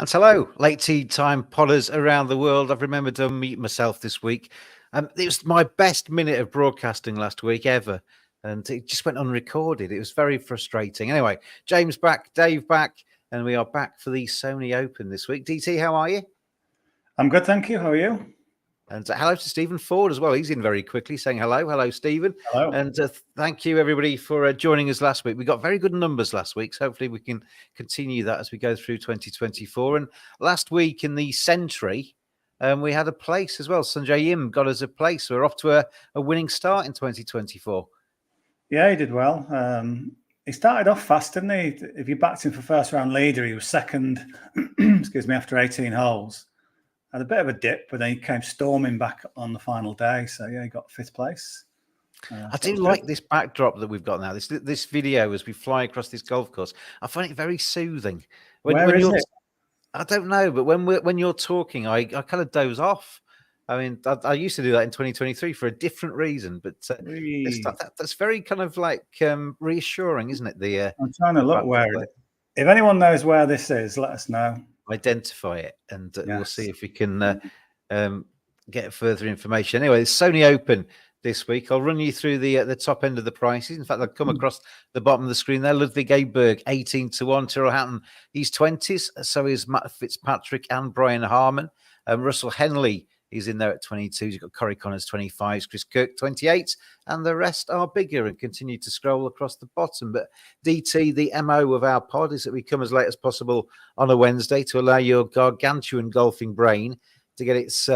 And hello, late tea time podders around the world. I've remembered to meet myself this week. It was my best minute of broadcasting last week ever, and it just went unrecorded. It was very frustrating. Anyway, James back, Dave back, and we are back for the Sony Open this week. DT, how are you? I'm good, thank you. How are you? And hello to Stephen Ford as well. He's in very quickly saying hello. Hello, Stephen. Hello. And thank you, everybody, for joining us last week. We got very good numbers last week, so hopefully we can continue that as we go through 2024. And last week in the Century, we had a place as well. Sanjay Im got us a place. We're off to a winning start in 2024. Yeah, he did well. He started off fast, didn't he? If you backed him for first round leader, he was second, excuse me, after 18 holes. Had a bit of a dip, but then he came storming back on the final day. So, yeah, he got fifth place. I do like this backdrop that we've got now. This video as we fly across this golf course. I find it very soothing. Where is it? I don't know, but when you're talking, I kind of doze off. I mean, I used to do that in 2023 for a different reason, but that's very kind of like reassuring, isn't it? I'm trying to look where it is. If anyone knows where this is, let us know. Identify it, and we'll see if we can get further information. Anyway, it's Sony Open this week. I'll run you through the top end of the prices. In fact, I'll come across the bottom of the screen there. Ludwig Aberg, 18-1. Tyrrell Hatton, he's 20s. So is Matt Fitzpatrick and Brian Harman. Russell Henley, he's in there at 22. You've got Corey Connors, 25. Chris Kirk, 28. And the rest are bigger and continue to scroll across the bottom. But DT, the MO of our pod is that we come as late as possible on a Wednesday to allow your gargantuan golfing brain to get its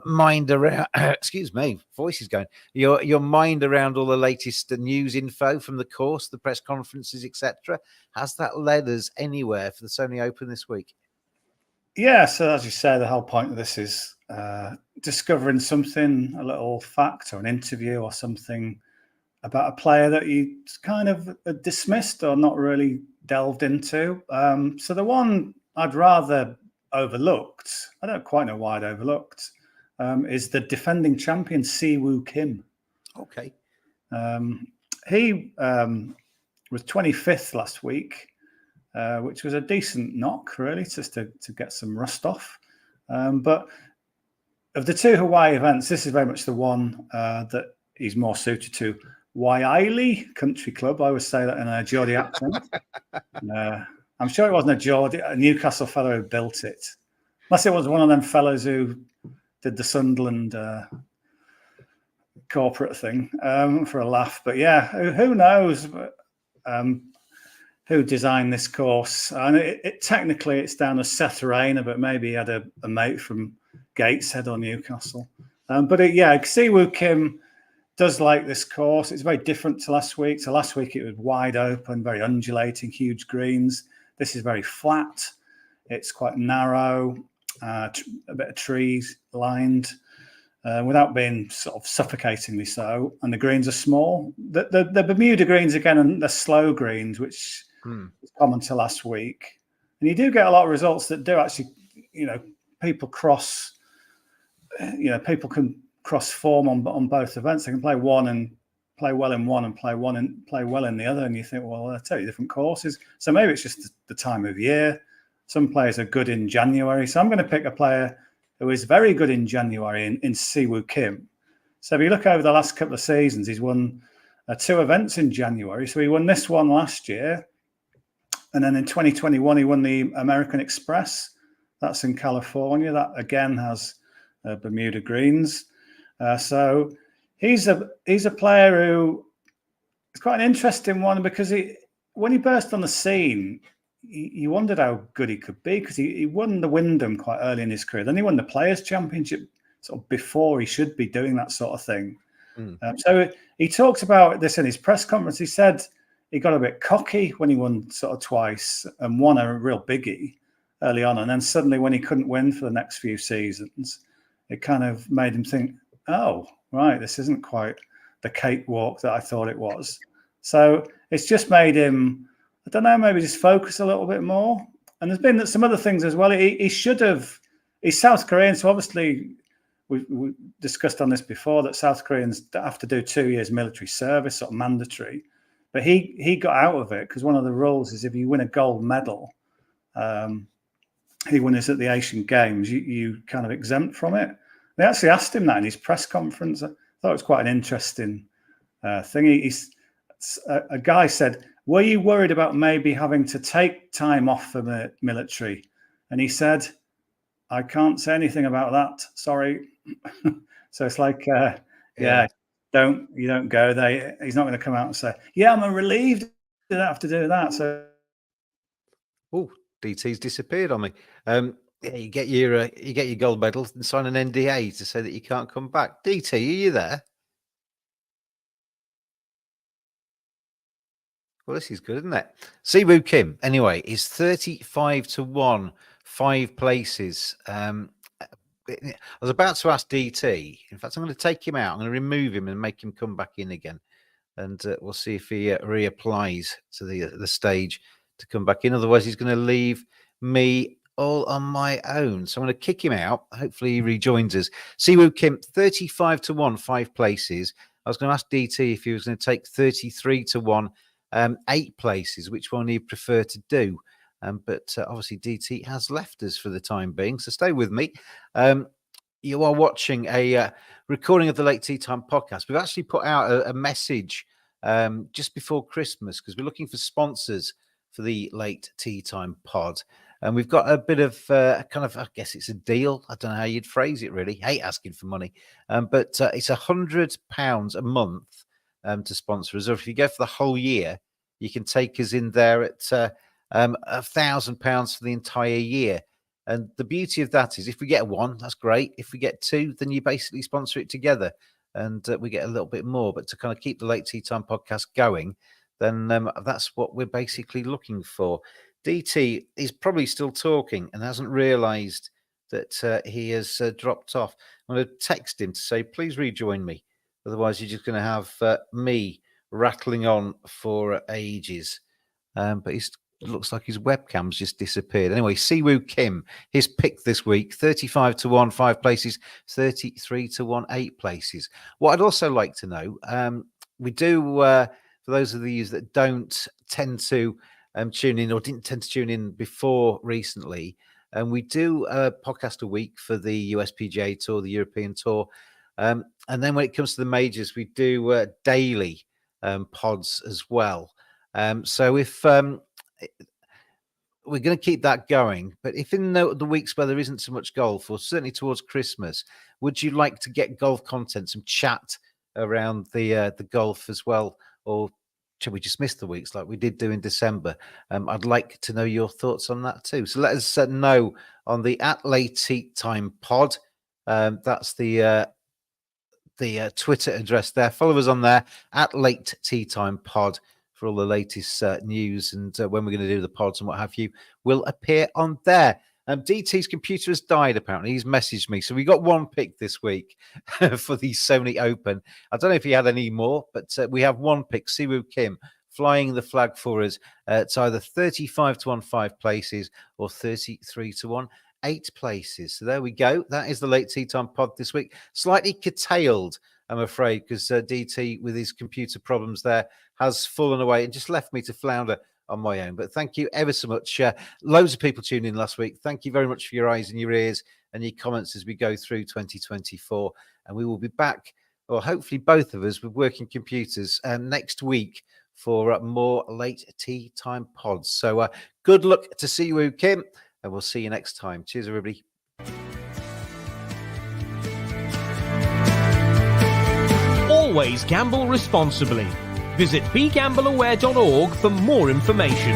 mind around, excuse me, voice is going, your mind around all the latest news info from the course, the press conferences, etc. Has that led us anywhere for the Sony Open this week? Yeah, so as you say, the whole point of this is discovering something, a little fact or an interview or something about a player that you kind of dismissed or not really delved into. So the one I'd rather overlooked, I don't quite know why I'd overlooked, is the defending champion, Siwoo Kim. Okay. He was 25th last week, which was a decent knock, really, just to get some rust off. But of the two Hawaii events, this is very much the one that he's more suited to. Waialae Country Club. I always say that in a Geordie accent. I'm sure it wasn't a Newcastle fellow who built it. Unless it was one of them fellows who did the Sunderland corporate thing for a laugh. But yeah, who knows who designed this course? And technically it's down as Seth Rayner, but maybe he had a mate from Gateshead or Newcastle. But Siwoo Kim does like this course. It's very different to last week. So last week it was wide open, very undulating, huge greens. This is very flat. It's quite narrow, a bit of trees lined, without being sort of suffocatingly so. And the greens are small. The Bermuda greens, again, and the slow greens, which is common to last week. And you do get a lot of results that do actually, people can cross form on both events. They can play one and play well in one and play well in the other. And you think, well, they're totally different courses. So maybe it's just the time of year. Some players are good in January. So I'm going to pick a player who is very good in January in Siwoo Kim. So if you look over the last couple of seasons, he's won 2 events in January. So he won this one last year. And then in 2021, he won the American Express. That's in California. That, again, has Bermuda greens. So he's a player who is quite an interesting one because when he burst on the scene, you wondered how good he could be because he won the Wyndham quite early in his career. Then he won the Players' Championship sort of before he should be doing that sort of thing. So he talks about this in his press conference. He said he got a bit cocky when he won sort of twice and won a real biggie early on. And then suddenly when he couldn't win for the next few seasons, it kind of made him think, oh, right, this isn't quite the cakewalk that I thought it was. So it's just made him, I don't know, maybe just focus a little bit more. And there's been some other things as well. He should have, he's South Korean, so obviously we discussed on this before that South Koreans have to do 2 years military service, sort of mandatory. But he got out of it because one of the rules is if you win a gold medal, he won this at the Asian Games, you kind of exempt from it. They actually asked him that in his press conference. I thought it was quite an interesting thing. A guy said, "Were you worried about maybe having to take time off from the military?" And he said, "I can't say anything about that. Sorry." So it's like, you don't go there. He's not going to come out and say, "Yeah, I'm relieved I didn't have to do that." So, DT's disappeared on me. You get your gold medal and sign an NDA to say that you can't come back. DT, are you there? Well, this is good, isn't it? Siwoo Kim, anyway, is 35-1, 5 places. I was about to ask DT. In fact, I'm going to take him out. I'm going to remove him and make him come back in again. And we'll see if he reapplies to the stage to come back in. Otherwise, he's going to leave me all on my own. So I'm going to kick him out. Hopefully, he rejoins us. Siwoo Kim, 35-1, 5 places. I was going to ask DT if he was going to take 33-1, 8 places, which one he'd prefer to do. But obviously, DT has left us for the time being. So stay with me. You are watching a recording of the Late Tea Time podcast. We've actually put out a message just before Christmas because we're looking for sponsors for the Late Tea Time pod. And we've got a bit of I guess it's a deal. I don't know how you'd phrase it, really. Hate asking for money. But it's £100 a month to sponsor us. Or if you go for the whole year, you can take us in there at £1,000 for the entire year. And the beauty of that is if we get 1, that's great. If we get 2, then you basically sponsor it together and we get a little bit more. But to kind of keep the Late Tea Time podcast going, then that's what we're basically looking for. DT is probably still talking and hasn't realised that he has dropped off. I'm going to text him to say, please rejoin me. Otherwise, you're just going to have me rattling on for ages. But it looks like his webcam's just disappeared. Anyway, Siwoo Kim, his pick this week, 35-1, 5 places, 33-1, 8 places. What I'd also like to know, we do, for those of you that don't tend to tune in or didn't tend to tune in before recently, we do a podcast a week for the USPGA Tour, the European Tour. And then when it comes to the majors, we do daily pods as well. So if we're going to keep that going, but if in the weeks where there isn't so much golf, or certainly towards Christmas, would you like to get golf content, some chat around the golf as well, or should we just miss the weeks like we did do in December? I'd like to know your thoughts on that too. So let us know on the @Late Tea Time Pod. That's the Twitter address there. Follow us on there @Late Tea Time Pod for all the latest news and when we're going to do the pods and what have you will appear on there. DT's computer has died, apparently. He's messaged me. So we got 1 pick this week for the Sony Open. I don't know if he had any more, but we have 1 pick, Siwoo Kim, flying the flag for us. It's either 35-1, 5 places or 33-1, 8 places. So there we go. That is the Late Tea Time pod this week. Slightly curtailed, I'm afraid, because DT, with his computer problems there, has fallen away and just left me to flounder on my own. But thank you ever so much. Loads of people tuned in last week. Thank you very much for your eyes and your ears and your comments as we go through 2024. And we will be back, or hopefully both of us, with working computers next week for more Late Tea Time pods. So good luck to Siwoo Kim, and we'll see you next time. Cheers, everybody. Always gamble responsibly. Visit begambleaware.org for more information.